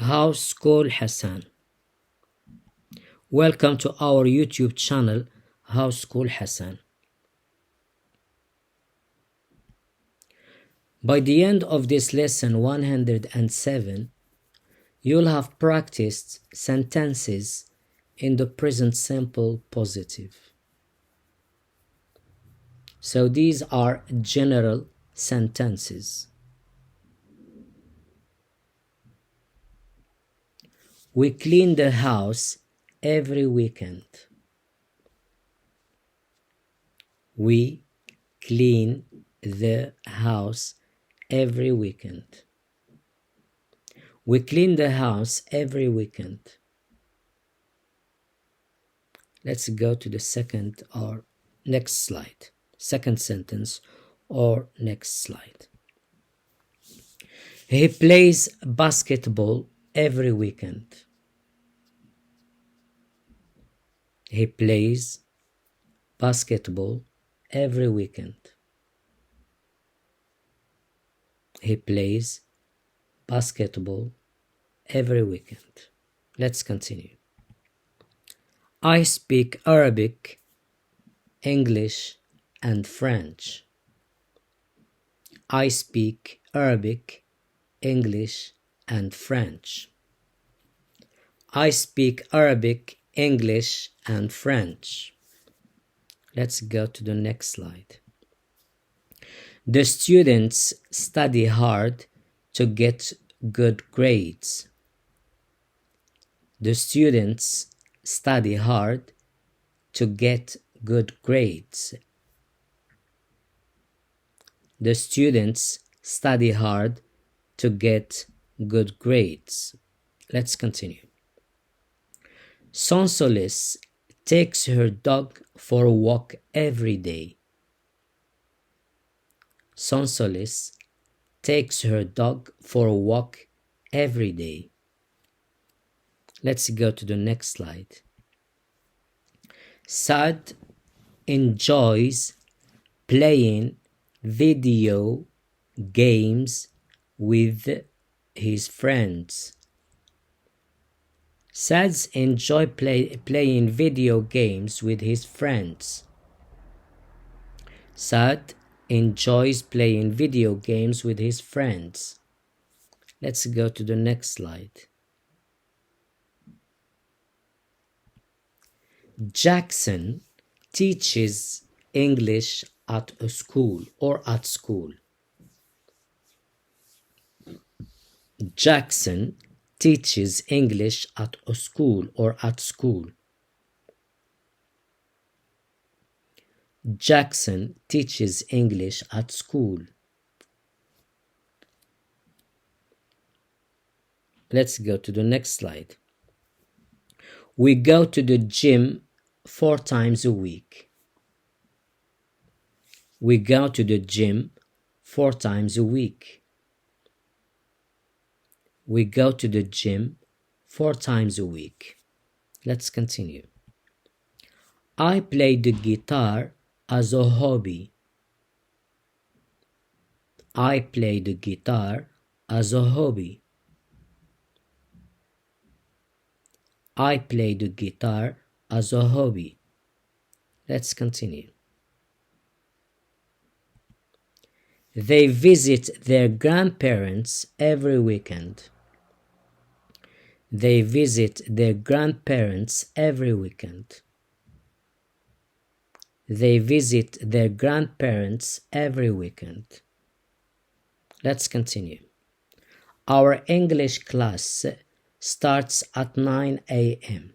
House School Hassan. Welcome to our YouTube channel, House School Hassan. By the end of this lesson 107, you'll have practiced sentences in the present simple positive. So these are general sentences. We clean the house every weekend. We clean the house every weekend. We clean the house every weekend. Let's go to the second or next slide. Second sentence or next slide. He plays basketball every weekend. He plays basketball every weekend. He plays basketball every weekend. Let's continue. I speak Arabic, English, and French. I speak Arabic, English, and French. I speak Arabic, English, and French. Let's go to the next slide. The students study hard to get good grades. The students study hard to get good grades. The students study hard to get good grades. Let's continue. Sonsolis takes her dog for a walk every day. Sonsolis takes her dog for a walk every day. Let's go to the next slide. Saad enjoys playing video games with his friends. Saad enjoys playing video games with his friends. Saad enjoys playing video games with his friends. Let's go to the next slide. Jackson teaches English at a school or at school. Jackson teaches English at a school or at school. Jackson teaches English at school. Let's go to the next slide. We go to the gym 4 times a week. We go to the gym 4 times a week. We go to the gym 4 times a week. Let's continue. I play the guitar as a hobby. I play the guitar as a hobby. I play the guitar as a hobby. Let's continue. They visit their grandparents every weekend. They visit their grandparents every weekend. They visit their grandparents every weekend. Let's continue. Our English class starts at 9 a.m.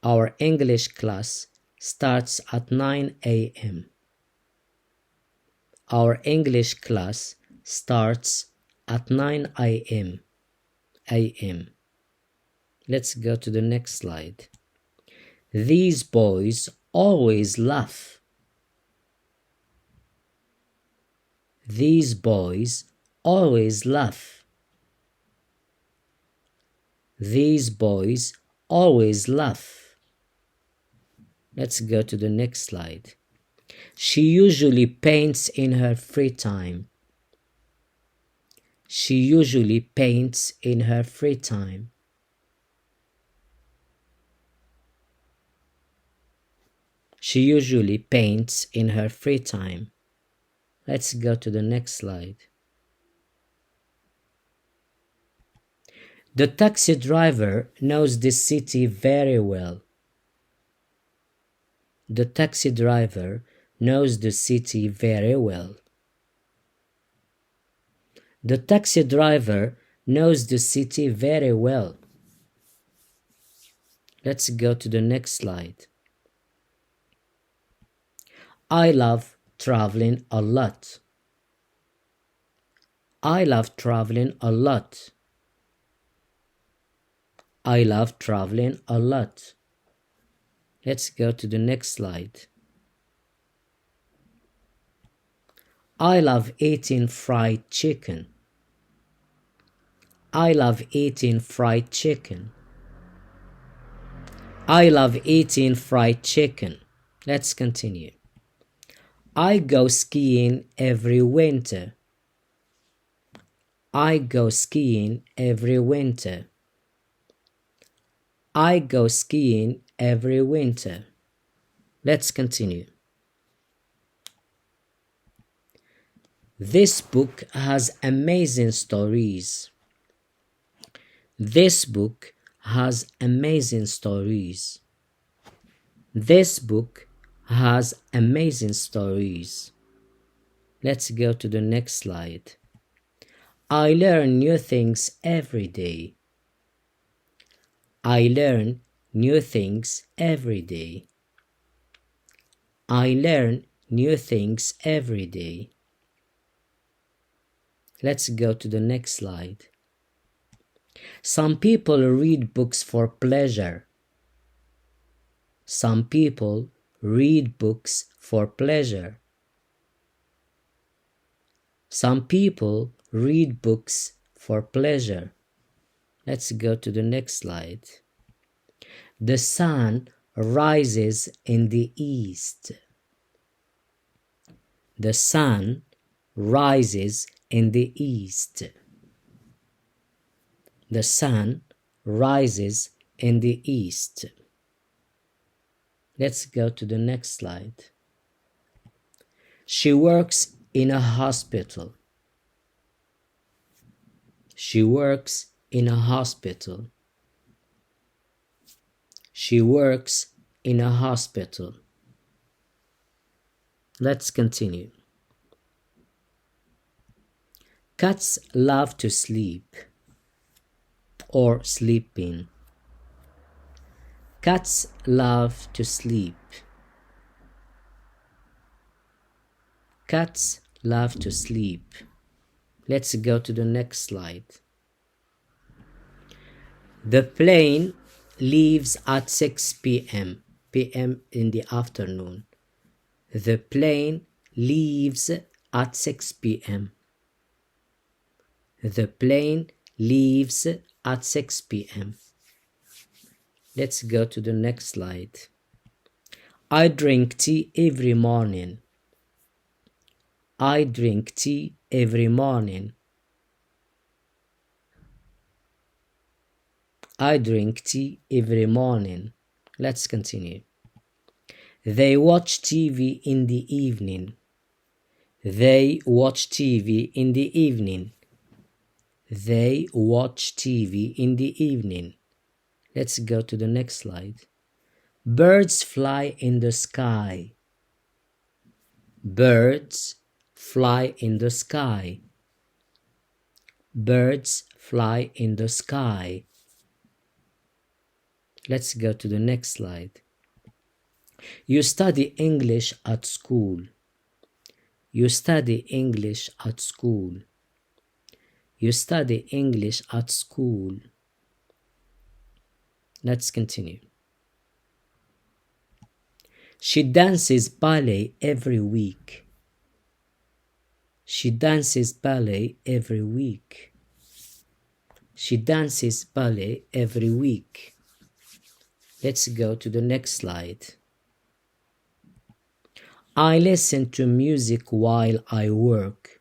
Our English class starts at 9 a.m. Our English class starts at 9 a.m. Let's go to the next slide. These boys always laugh. These boys always laugh. These boys always laugh. Let's go to the next slide. She usually paints in her free time. She usually paints in her free time. She usually paints in her free time. Let's go to the next slide. The taxi driver knows this city very well. The taxi driver knows the city very well. The taxi driver knows the city very well. Let's go to the next slide. I love traveling a lot. I love traveling a lot. I love traveling a lot. Let's go to the next slide. I love eating fried chicken. I love eating fried chicken. I love eating fried chicken. Let's continue. I go skiing every winter. I go skiing every winter. I go skiing every winter. Let's continue. This book has amazing stories. This book has amazing stories. This book has amazing stories. Let's go to the next slide. I learn new things every day. I learn new things every day. I learn new things every day. Let's go to the next slide. Some people read books for pleasure. Some people read books for pleasure. Some people read books for pleasure. Let's go to the next slide. The sun rises in the east. The sun rises in the east. The sun rises in the east. Let's go to the next slide. She works in a hospital. She works in a hospital. She works in a hospital. Let's continue. Cats love to sleep or sleeping. Cats love to sleep. Cats love to sleep. Let's go to the next slide. The plane leaves at 6 p.m. p.m. in the afternoon. The plane leaves at 6 p.m. The plane leaves at 6 p.m. Let's go to the next slide. I drink tea every morning. I drink tea every morning. I drink tea every morning. Let's continue. They watch TV in the evening. They watch TV in the evening. They watch TV in the evening. Let's go to the next slide. Birds fly in the sky. Birds fly in the sky. Birds fly in the sky. Let's go to the next slide. You study English at school. You study English at school. You study English at school. Let's continue. She dances ballet every week. She dances ballet every week. She dances ballet every week. Let's go to the next slide. I listen to music while I work.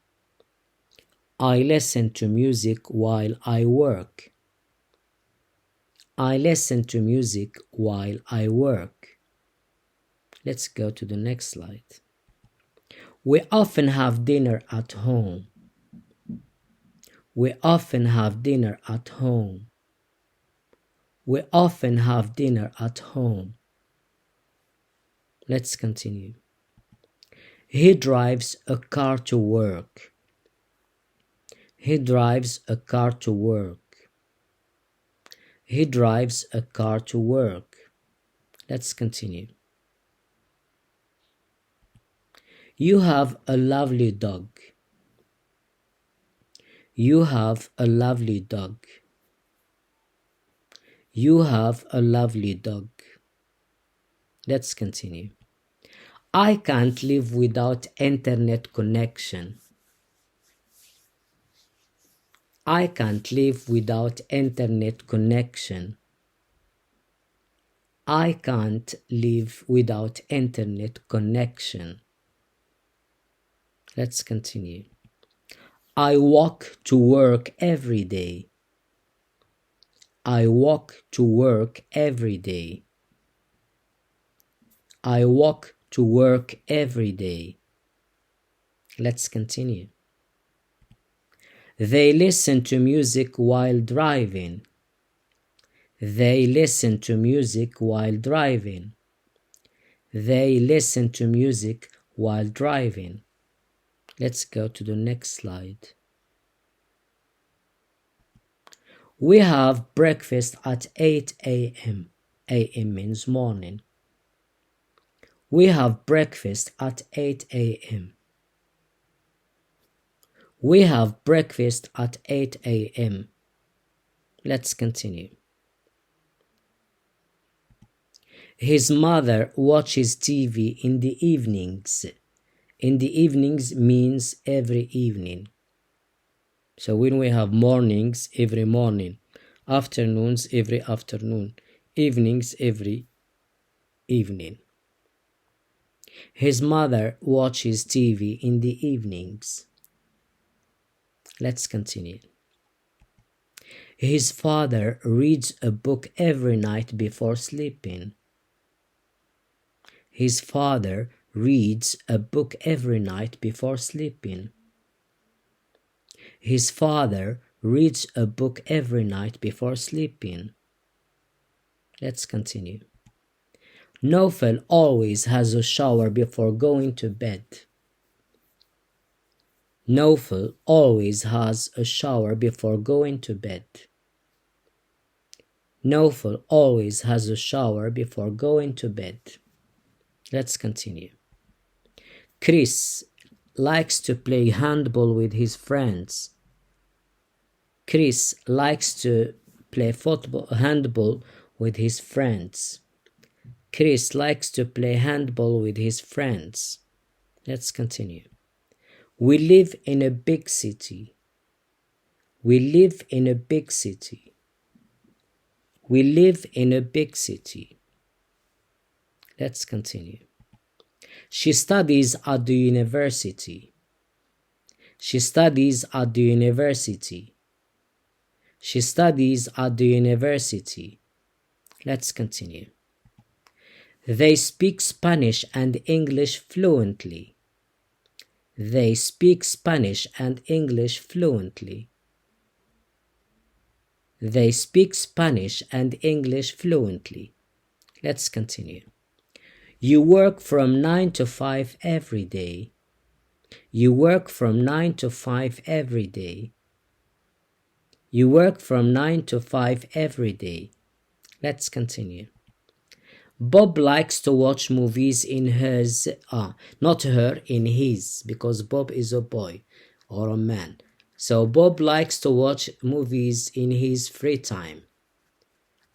I listen to music while I work. I listen to music while I work. Let's go to the next slide. We often have dinner at home. We often have dinner at home. We often have dinner at home. Let's continue. He drives a car to work. He drives a car to work. He drives a car to work. Let's continue. You have a lovely dog. You have a lovely dog. You have a lovely dog. Let's continue. I can't live without internet connection. I can't live without internet connection. I can't live without internet connection. Let's continue. I walk to work every day. I walk to work every day. I walk to work every day. Let's continue. They listen to music while driving. They listen to music while driving. They listen to music while driving. Let's go to the next slide. We have breakfast at 8 a.m. A.m. means morning. We have breakfast at 8 a.m. We have breakfast at 8 a.m. Let's continue. His mother watches TV in the evenings. In the evenings means every evening. So when we have mornings, every morning, afternoons, every afternoon, evenings, every evening. His mother watches TV in the evenings. Let's continue. His father reads a book every night before sleeping. His father reads a book every night before sleeping. His father reads a book every night before sleeping. Let's continue. Nofel always has a shower before going to bed. Nofel always has a shower before going to bed. Nofel always has a shower before going to bed. Let's continue. Chris likes to play handball with his friends. Chris likes to play handball with his friends. Chris likes to play handball with his friends. Let's continue. We live in a big city. We live in a big city. We live in a big city. Let's continue. She studies at the university. She studies at the university. She studies at the university. Let's continue. They speak Spanish and English fluently. They speak Spanish and English fluently. They speak Spanish and English fluently. Let's continue. You work from 9 to 5 every day. You work from 9 to 5 every day. You work from 9 to 5 every day. Let's continue. Bob likes to watch movies in his, not her, in his, because Bob is a boy or a man. So Bob likes to watch movies in his free time.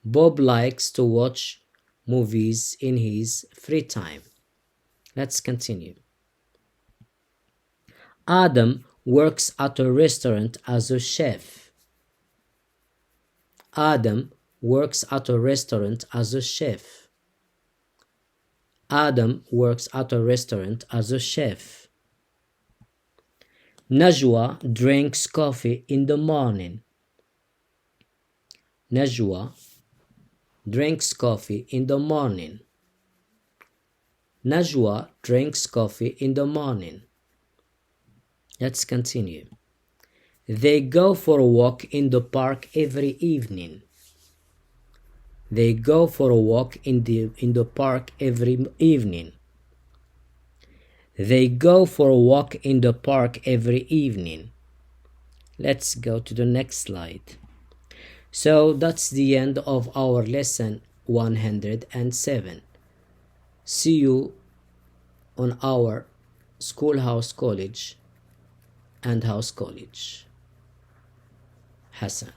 Bob likes to watch movies in his free time. Let's continue. Adam works at a restaurant as a chef. Adam works at a restaurant as a chef. Adam works at a restaurant as a chef. Najwa drinks coffee in the morning. Najwa drinks coffee in the morning. Najwa drinks coffee in the morning. Let's continue. They go for a walk in the park every evening. They go for a walk in the park every evening. They go for a walk in the park every evening. Let's go to the next slide. So that's the end of our lesson 107. See you on our schoolhouse college and house college. Hassan.